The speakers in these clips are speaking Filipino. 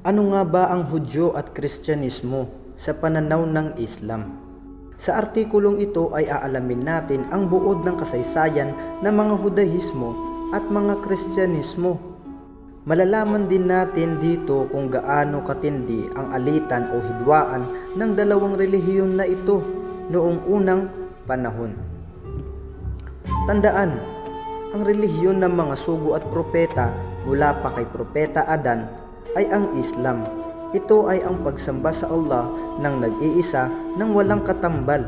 Ano nga ba ang Hudyo at Kristyanismo sa pananaw ng Islam? Sa artikulong ito ay aalamin natin ang buod ng kasaysayan ng mga Hudaismo at mga Kristyanismo. Malalaman din natin dito kung gaano katindi ang alitan o hidwaan ng dalawang relihiyon na ito noong unang panahon. Tandaan, ang relihiyon ng mga sugo at propeta mula pa kay Propeta Adan ay ang Islam. Ito ay ang pagsamba sa Allah ng nag-iisa ng walang katambal.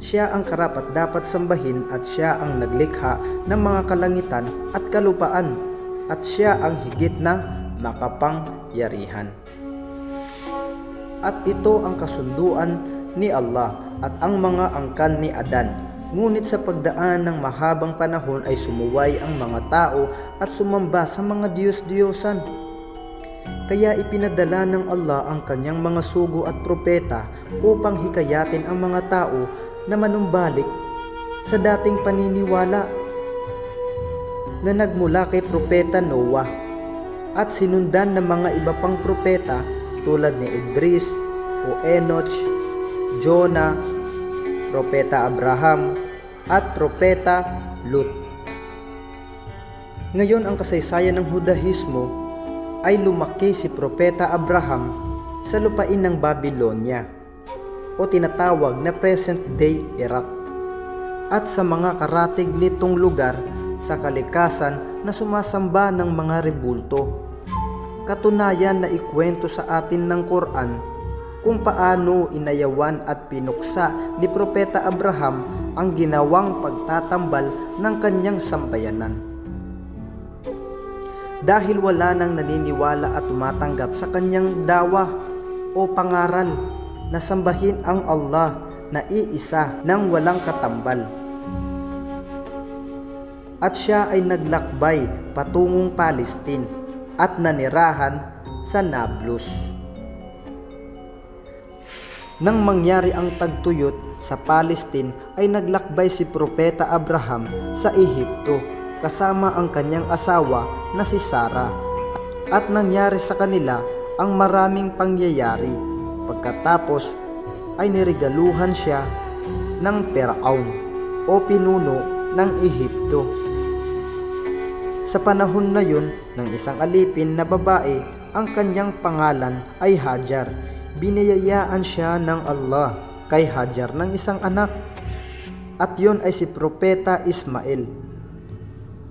Siya ang karapat-dapat sambahin at siya ang naglikha ng mga kalangitan at kalupaan at siya ang higit na makapangyarihan. At ito ang kasunduan ni Allah at ang mga angkan ni Adan. Ngunit sa pagdaan ng mahabang panahon ay sumuway ang mga tao at sumamba sa mga Diyos-Diyosan. Kaya ipinadala ng Allah ang kanyang mga sugo at propeta upang hikayatin ang mga tao na manumbalik sa dating paniniwala na nagmula kay Propeta Noah at sinundan ng mga iba pang propeta tulad ni Idris o Enoch, Jonah, Propeta Abraham at Propeta Lut. Ngayon ang kasaysayan ng Hudaismo ay lumaki si Propeta Abraham sa lupain ng Babylonia o tinatawag na present-day Iraq at sa mga karatig nitong lugar sa kalikasan na sumasamba ng mga rebulto. Katunayan na ikwento sa atin ng Quran kung paano inayawan at pinuksa ni Propeta Abraham ang ginawang pagtatambal ng kanyang sambayanan. Dahil wala nang naniniwala at tumatanggap sa kanyang dawa o pangaral na sambahin ang Allah na iisa ng walang katambal. At siya ay naglakbay patungong Palestine at nanirahan sa Nablus. Nang mangyari ang tagtuyot sa Palestine ay naglakbay si Propeta Abraham sa Ehipto kasama ang kanyang asawa na si Sarah at nangyari sa kanila ang maraming pangyayari. Pagkatapos ay niregaluhan siya ng Peraon o pinuno ng Ehipto. Sa panahon na yun ng isang alipin na babae, ang kanyang pangalan ay Hajar. Biniyayaan siya ng Allah kay Hajar ng isang anak at yun ay si Propeta Ismail,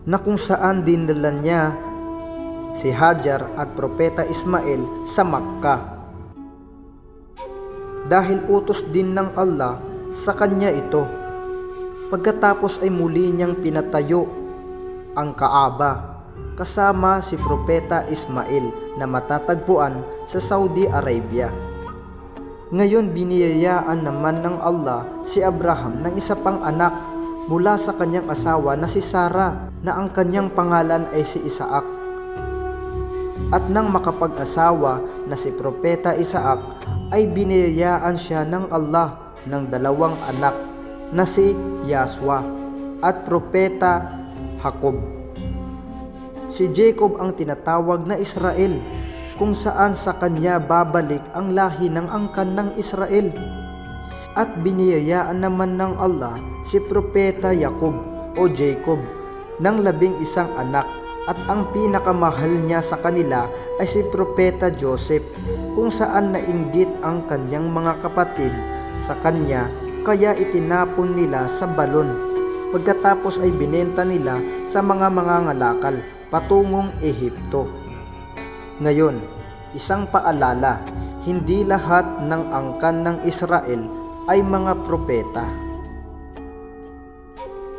na kung saan dinala niya si Hajar at Propeta Ismail sa Makkah. Dahil utos din ng Allah sa kanya ito. Pagkatapos ay muli niyang pinatayo ang Kaaba kasama si Propeta Ismail na matatagpuan sa Saudi Arabia. Ngayon biniyayaan naman ng Allah si Abraham ng isa pang anak mula sa kanyang asawa na si Sarah na ang kanyang pangalan ay si Isaac. At nang makapag-asawa na si Propeta Isaac ay biniyayaan siya ng Allah ng dalawang anak na si Yaswa at Propeta Jacob. Si Jacob ang tinatawag na Israel kung saan sa kanya babalik ang lahi ng angkan ng Israel. At biniyayaan naman ng Allah si Propeta Jacob o Jacob ng 11 anak at ang pinakamahal niya sa kanila ay si Propeta Joseph kung saan nainggit ang kanyang mga kapatid sa kanya kaya itinapon nila sa balon. Pagkatapos ay binenta nila sa mga mangangalakal patungong Ehipto. Ngayon, isang paalala, hindi lahat ng angkan ng Israel ay mga propeta.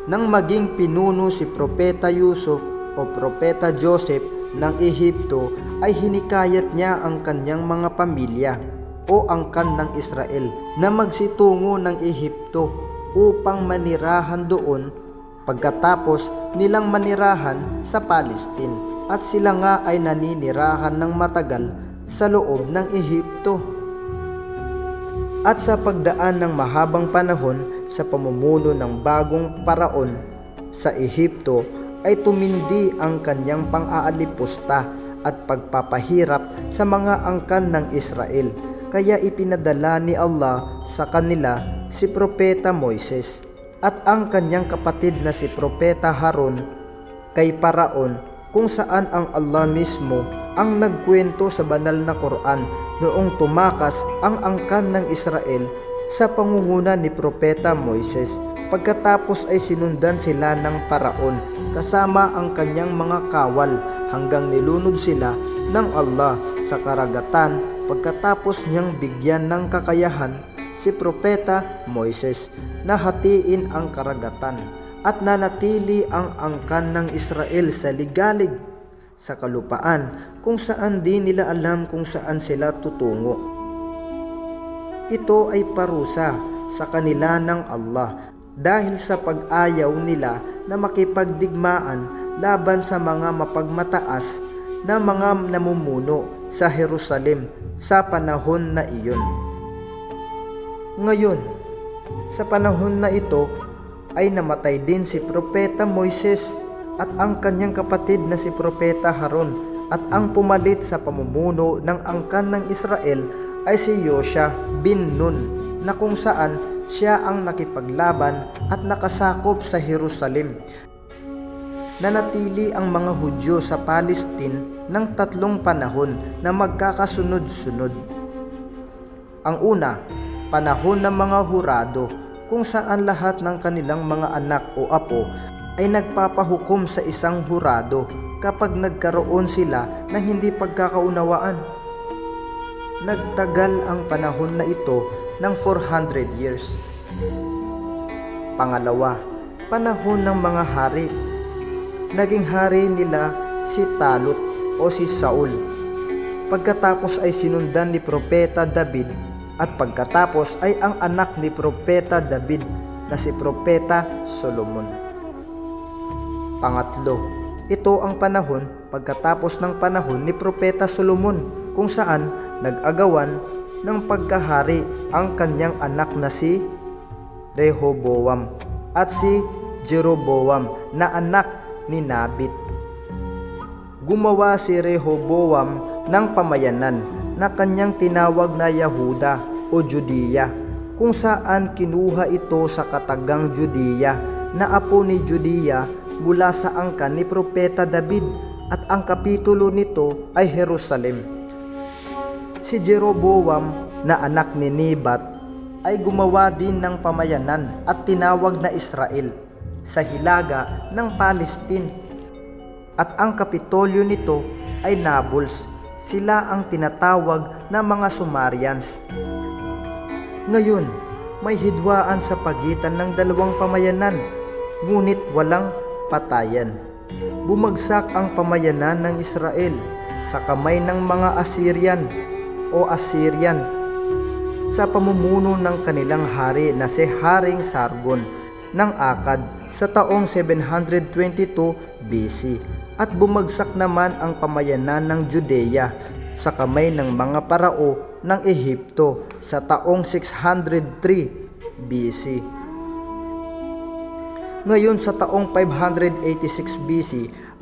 Nang maging pinuno si Propeta Yusuf o Propeta Joseph ng Ehipto ay hinikayat niya ang kanyang mga pamilya o angkan ng Israel na magsitungo ng Ehipto upang manirahan doon pagkatapos nilang manirahan sa Palestine at sila nga ay naninirahan ng matagal sa loob ng Ehipto. At sa pagdaan ng mahabang panahon sa pamumuno ng bagong paraon sa Ehipto ay tumindi ang kanyang pang-aalipusta at pagpapahirap sa mga angkan ng Israel. Kaya ipinadala ni Allah sa kanila si Propeta Moises at ang kanyang kapatid na si Propeta Harun kay Paraon, kung saan ang Allah mismo ang nagkwento sa banal na Quran noong tumakas ang angkan ng Israel sa pangunguna ni Propeta Moises. Pagkatapos ay sinundan sila ng Paraon kasama ang kanyang mga kawal hanggang nilunod sila ng Allah sa karagatan, pagkatapos niyang bigyan ng kakayahan si Propeta Moises na hatiin ang karagatan at nanatili ang angkan ng Israel sa ligalig sa kalupaan kung saan di nila alam kung saan sila tutungo. Ito ay parusa sa kanila ng Allah dahil sa pag-ayaw nila na makipagdigmaan laban sa mga mapagmataas na mga namumuno sa Jerusalem sa panahon na iyon. Ngayon, sa panahon na ito ay namatay din si Propeta Moises at ang kanyang kapatid na si Propeta Harun, at ang pumalit sa pamumuno ng angkan ng Israel ay si Yosha bin Nun, na kung saan siya ang nakipaglaban at nakasakop sa Jerusalem. Nanatili ang mga Hudyo sa Palestine ng 3 panahon na magkakasunod-sunod. Ang una, panahon ng mga hurado, kung saan lahat ng kanilang mga anak o apo ay nagpapahukom sa isang hurado kapag nagkaroon sila ng hindi pagkakaunawaan. Nagtagal ang panahon na ito ng 400 years. Pangalawa, panahon ng mga hari. Naging hari nila si Talut o si Saul. Pagkatapos ay sinundan ni Propeta David, at pagkatapos ay ang anak ni Propeta David na si Propeta Solomon. Pangatlo, ito ang panahon pagkatapos ng panahon ni Propeta Solomon, kung saan nag-agawan ng pagkahari ang kanyang anak na si Rehoboam at si Jeroboam na anak ni Nabit. Gumawa si Rehoboam ng pamayanan na kanyang tinawag na Yahuda o Judea, kung saan kinuha ito sa katagang Judea na apo ni Judea mula sa angkan ni Propeta David, at ang kapitulo nito ay Jerusalem. Si Jeroboam na anak ni Nebat ay gumawa din ng pamayanan at tinawag na Israel sa hilaga ng Palestine, at ang kapitolyo nito ay Nablus. Sila ang tinatawag na mga Sumarians. Ngayon, may hidwaan sa pagitan ng dalawang pamayanan, ngunit walang patayan. Bumagsak ang pamayanan ng Israel sa kamay ng mga Assyrian o Assyrian sa pamumuno ng kanilang hari na si Haring Sargon ng Akkad sa taong 722 BC, at bumagsak naman ang pamayanan ng Judea sa kamay ng mga parao ng Ehipto sa taong 603 BC. Ngayon sa taong 586 BC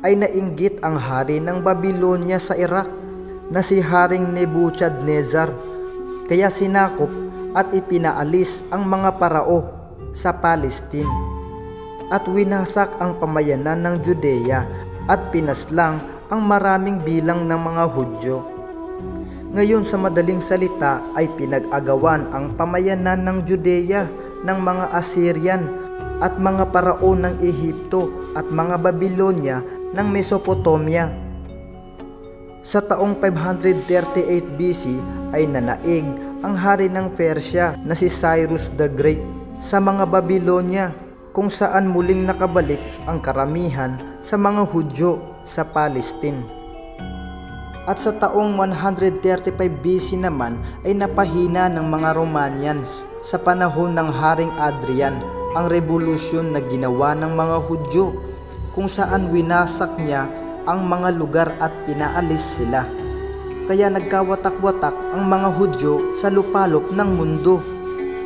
ay nainggit ang hari ng Babylonia sa Iraq na si Haring Nebuchadnezzar, kaya sinakop at ipinaalis ang mga parao sa Palestine at winasak ang pamayanan ng Judea at pinaslang ang maraming bilang ng mga Hudyo. Ngayon sa madaling salita ay pinag-agawan ang pamayanan ng Judea ng mga Assyrian at mga parao ng Ehipto at mga Babylonia ng Mesopotamia. Sa taong 538 BC ay nanaig ang hari ng Persia na si Cyrus the Great sa mga Babylonia, kung saan muling nakabalik ang karamihan sa mga Hudyo sa Palestine. At sa taong 135 BC naman ay napahina ng mga Romanians sa panahon ng Haring Adrian ang revolusyon na ginawa ng mga Hudyo, kung saan winasak niya ang mga lugar at pinaalis sila. Kaya nagkawatak-watak ang mga Hudyo sa lupalop ng mundo.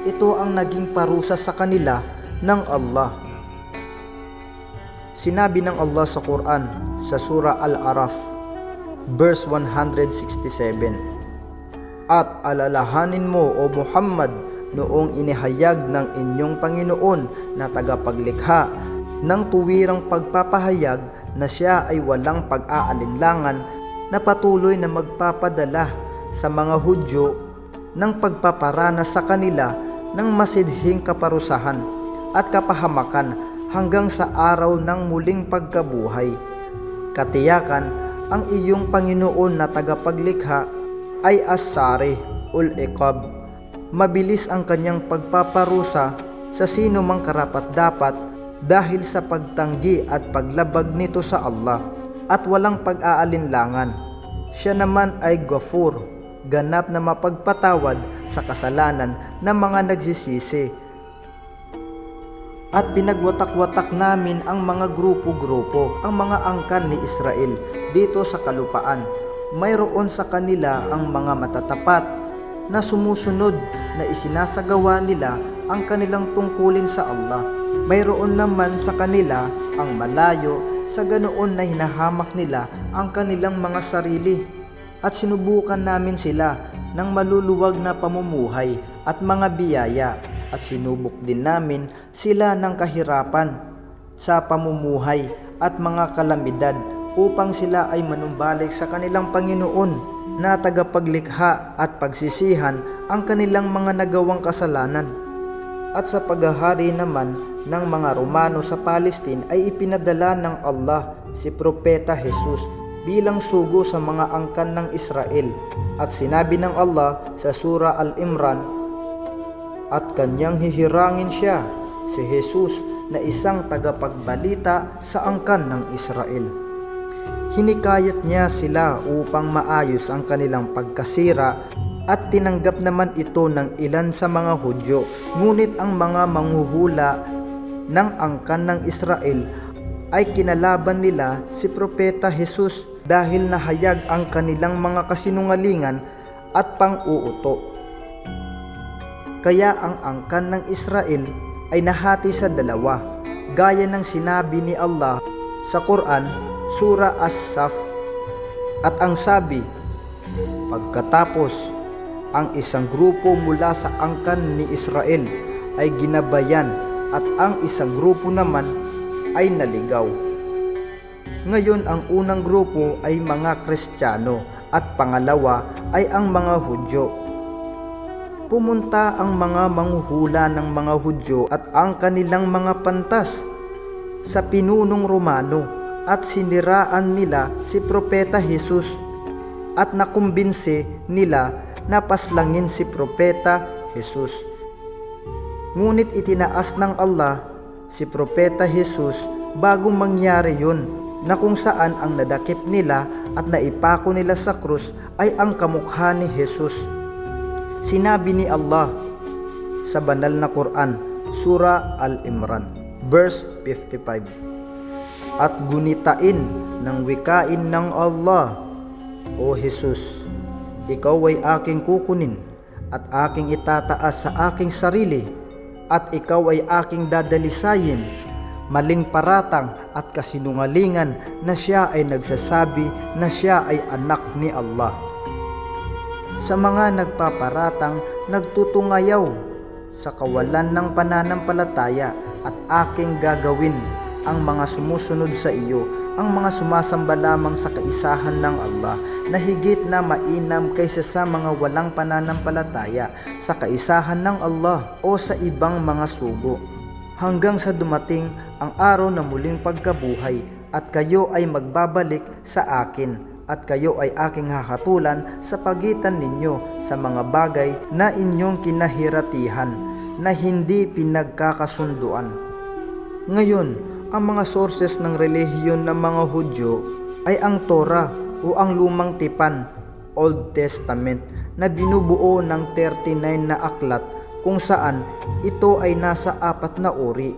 Ito ang naging parusa sa kanila ng Allah. Sinabi ng Allah sa Quran sa Surah Al-Araf, verse 167. At alalahanin mo, O Muhammad, noong inihayag ng inyong Panginoon na tagapaglikha ng tuwirang pagpapahayag na siya ay walang pag-aalinlangan na patuloy na magpapadala sa mga Hudyo ng pagpaparana sa kanila ng masidhing kaparusahan at kapahamakan hanggang sa araw ng muling pagkabuhay. Katiyakan, ang iyong Panginoon na tagapaglikha ay as-sari ul iqab. Mabilis ang kanyang pagpaparusa sa sino mang karapat-dapat dahil sa pagtanggi at paglabag nito sa Allah at walang pag-aalinlangan. Siya naman ay Ghafur, ganap na mapagpatawad sa kasalanan ng mga nagsisisi. At pinagwatak-watak namin ang mga grupo-grupo, ang mga angkan ni Israel dito sa kalupaan. Mayroon sa kanila ang mga matatapat na sumusunod na isinasagawa nila ang kanilang tungkulin sa Allah. Mayroon naman sa kanila ang malayo, sa ganoon na hinahamak nila ang kanilang mga sarili. At sinubukan namin sila ng maluluwag na pamumuhay at mga biyaya, at sinubok din namin sila ng kahirapan sa pamumuhay at mga kalamidad upang sila ay manumbalik sa kanilang Panginoon na tagapaglikha at pagsisihan ang kanilang mga nagawang kasalanan. At sa paghahari naman ng mga Romano sa Palestine ay ipinadala ng Allah si Propeta Jesus bilang sugo sa mga angkan ng Israel. At sinabi ng Allah sa Surah Al-Imran, at kanyang hihirangin siya, si Jesus, na isang tagapagbalita sa angkan ng Israel. Hinikayat niya sila upang maayos ang kanilang pagkasira at tinanggap naman ito ng ilan sa mga Hudyo. Ngunit ang mga manghuhula ng angkan ng Israel ay kinalaban nila si Propeta Jesus dahil nahayag ang kanilang mga kasinungalingan at pang-uuto. Kaya ang angkan ng Israel ay nahati sa dalawa, gaya ng sinabi ni Allah sa Quran, Surah As-Saf. At ang sabi, pagkatapos, ang isang grupo mula sa angkan ni Israel ay ginabayan at ang isang grupo naman ay naligaw. Ngayon ang unang grupo ay mga Kristiyano at pangalawa ay ang mga Hudyo. Pumunta ang mga manghuhula ng mga Hudyo at ang kanilang mga pantas sa pinunong Romano at siniraan nila si Propeta Jesus at nakumbinsi nila na paslangin si Propeta Jesus. Ngunit itinaas ng Allah si Propeta Jesus bago mangyari yun, na kung saan ang nadakip nila at naipako nila sa krus ay ang kamukha ni Jesus. Sinabi ni Allah sa banal na Quran, Surah Al-Imran, verse 55, at gunitain ng wikain ng Allah, O Jesus, ikaw ay aking kukunin at aking itataas sa aking sarili, at ikaw ay aking dadalisayin. Maling paratang at kasinungalingan na siya ay nagsasabi na siya ay anak ni Allah. Sa mga nagpaparatang nagtutungayaw sa kawalan ng pananampalataya, at aking gagawin ang mga sumusunod sa iyo, ang mga sumasamba lamang sa kaisahan ng Allah, na higit na mainam kaysa sa mga walang pananampalataya sa kaisahan ng Allah o sa ibang mga sugo, hanggang sa dumating ang araw na muling pagkabuhay, at kayo ay magbabalik sa akin, at kayo ay aking hahatulan sa pagitan ninyo sa mga bagay na inyong kinahiratihan na hindi pinagkakasunduan. Ngayon, ang mga sources ng relihiyon ng mga Hudyo ay ang Torah o ang Lumang Tipan, Old Testament, na binubuo ng 39 na aklat, kung saan ito ay nasa 4 na uri.